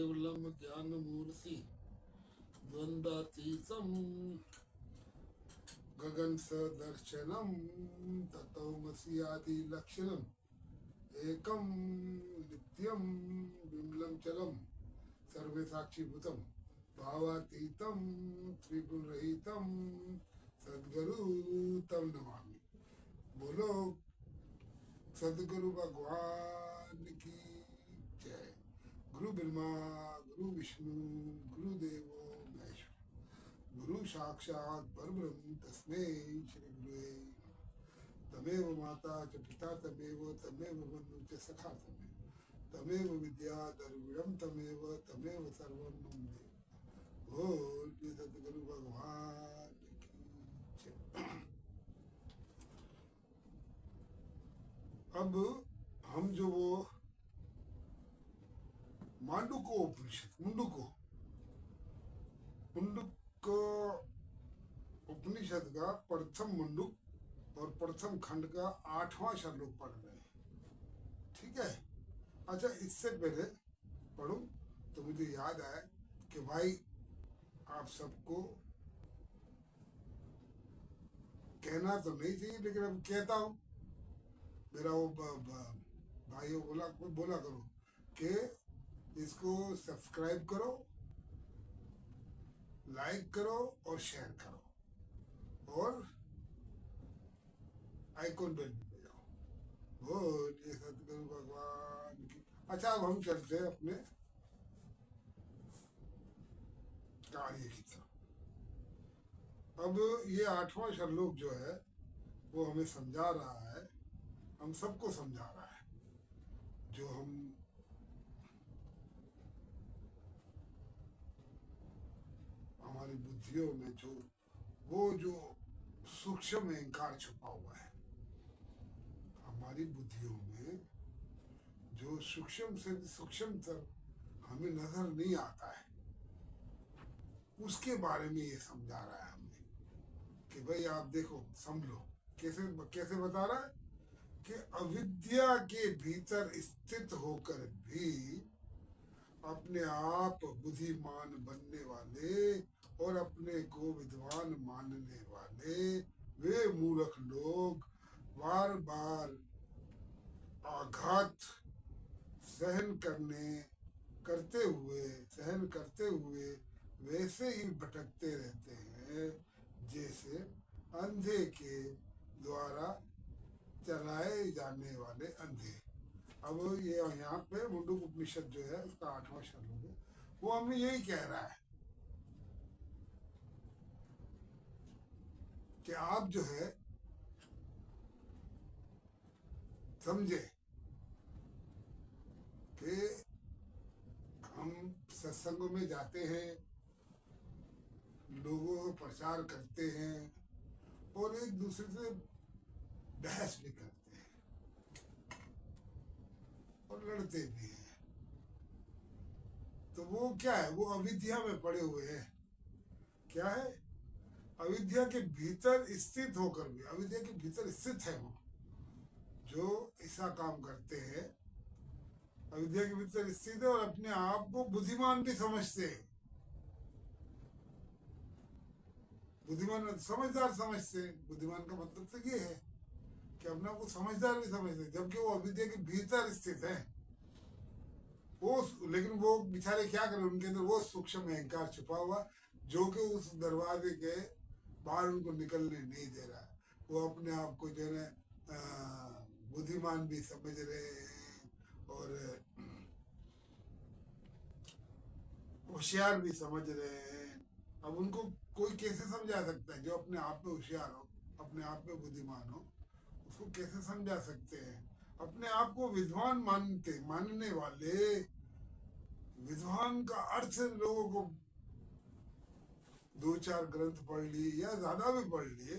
केवलम ज्ञान मूर्ति द्वंद्वातीतम गगन सदर्शनम तत्वमसि आदि लक्षणम एकम नित्यम विमलम चलम सर्वे साक्षीभूतम भावातीतम त्रिगुण रहितम सद्गुरु तम नमामि। बोलो सदगुरु भगवान की जय। गुरु ब्रह्मा गुरु विष्णु गुरु देवो महेश्वर गुरु साक्षात परब्रह्म तस्मै श्री गुरुवे नमः। तमेव माता च पिता तमेव तमेव बन्धु च सखा तमेव विद्या द्रविड़म तमेव तमेव सर्वं मम देव। बोल सतगुरु भगवान की जय। अब हम जो वो मांडुको उपनिषद मुंडुक उपनिषद का प्रथम मुंडुक और प्रथम खंड का 8वां श्लोक पढ़ रहे हैं। ठीक है। अच्छा, इससे पहले पढ़ूं तो मुझे याद आया कि भाई आप सबको कहना तो नहीं चाहिए, लेकिन अब कहता हूं। मेरा वो भाइयों बोला करो कि इसको सब्सक्राइब करो, लाइक करो और शेयर करो और आइकॉन बेल पे जाओ। बोलिए सतगुरु भगवान की। अच्छा, अब हम चलते हैं अपने कार्य की तरफ। अब ये 8वां श्लोक जो है वो हमें समझा रहा है, हम सबको समझा रहा है, जो हम हमारी बुद्धियों में जो सूक्ष्म अहंकार छुपा हुआ है, हमारी बुद्धियों में जो सूक्ष्म से सूक्ष्म तक हमें नजर नहीं आता है, उसके बारे में ये समझा रहा है हमें कि भाई आप देखो, समझो। कैसे बता रहा है कि अविद्या के भीतर स्थित होकर भी अपने आप बुद्धिमान बनने वाले और अपने को विद्वान मानने वाले वे मूर्ख लोग बार बार आघात सहन करते हुए वैसे ही भटकते रहते हैं जैसे अंधे के द्वारा चलाए जाने वाले अंधे। अब ये यहाँ पे मुंडुक उपनिषद जो है उसका 8वां श्लोक है, वो हमें यही कह रहा है कि आप जो है समझे कि हम सत्संगों में जाते हैं, लोगों को प्रचार करते हैं और एक दूसरे से बहस भी करते हैं और लड़ते भी हैं। तो वो क्या है? वो अविद्या में पड़े हुए हैं। क्या है? अविद्या के भीतर स्थित होकर भी, अविद्या के भीतर स्थित है वो जो ऐसा काम करते हैं, अविद्या के भीतर स्थित है और अपने आप को बुद्धिमान भी समझते हैं। बुद्धिमान समझदार समझते हैं। बुद्धिमान का मतलब तो ये है कि अपने आप को समझदार भी समझते हैं, जबकि वो अविद्या के भीतर स्थित है। लेकिन वो बेचारे क्या करें, उनके अंदर वो सूक्ष्म अहंकार छुपा हुआ जो कि उस दरवाजे के बाहर उनको निकलने नहीं दे रहा। वो अपने आप को जो है बुद्धिमान भी समझ रहे हैं और होशियार भी समझ रहे हैं। अब उनको कोई कैसे समझा सकता है? जो अपने आप में होशियार हो, अपने आप में बुद्धिमान हो, उसको कैसे समझा सकते हैं? अपने आप को विद्वान मानने वाले, विद्वान का अर्थ लोगों को 2-4 ग्रंथ पढ़ लिए या ज्यादा भी पढ़ लिए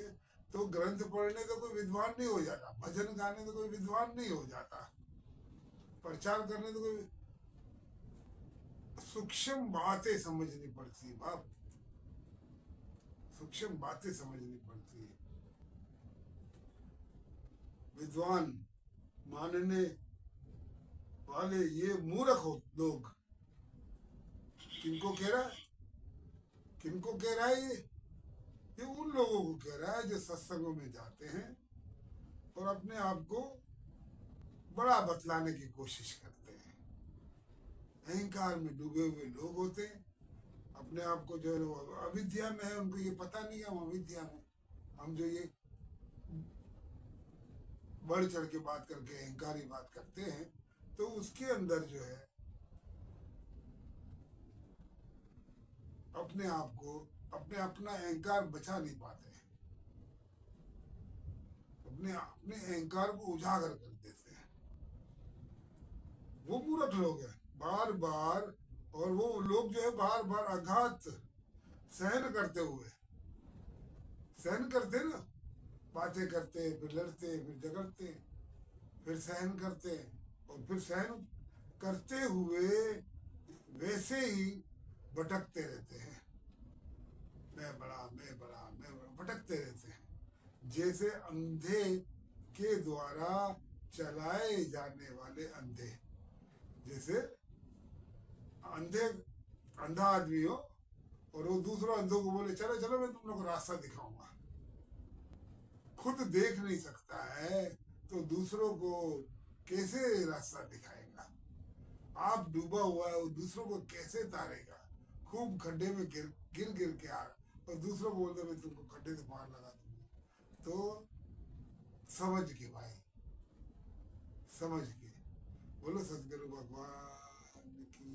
तो ग्रंथ पढ़ने तो कोई विद्वान नहीं हो जाता, भजन गाने तो कोई विद्वान नहीं हो जाता, प्रचार करने तो कोई, सूक्ष्म बातें समझनी पड़ती है बाप, सूक्ष्म बातें समझनी पड़ती है। विद्वान मानने वाले ये मूर्ख लोग किनको कह रहा है? किनको कह रहा है ये उन लोगों को कह रहा है जो सत्संगों में जाते हैं और अपने आप को बड़ा बतलाने की कोशिश करते हैं। अहंकार में डूबे हुए लोग होते हैं, अपने आप को जो है वो अविद्या में है, उनको ये पता नहीं है हम अविद्या में। हम जो ये बढ़ चढ़ के बात करके अहंकारी बात करते हैं, तो उसके अंदर जो है अपने आप को अपना अहंकार बचा नहीं पाते हैं, अपने अहंकार को उजागर कर देते हैं। वो मूर्ख लोग हैं बार बार, और वो लोग जो है बार बार आघात सहन करते हुए सहन करते ना, बातें करते फिर लड़ते फिर झगड़ते फिर सहन करते और फिर सहन करते हुए वैसे ही भटकते रहते हैं। मैं बड़ा भटकते रहते हैं, जैसे अंधे के द्वारा चलाए जाने वाले अंधे। जैसे अंधे अंधा आदमी हो और वो दूसरों अंधों को बोले चलो चलो मैं तुम लोग को रास्ता दिखाऊंगा, खुद देख नहीं सकता है तो दूसरों को कैसे रास्ता दिखाएगा? आप डूबा हुआ है वो दूसरों को कैसे तारेगा? खूब खड्डे में गिर गिर गिर के आ और दूसरों को बोलते मैं तुमको खड्डे से मार लगा दूंगा। तो समझ के भाई, समझ के बोलो सदगुरु भगवान की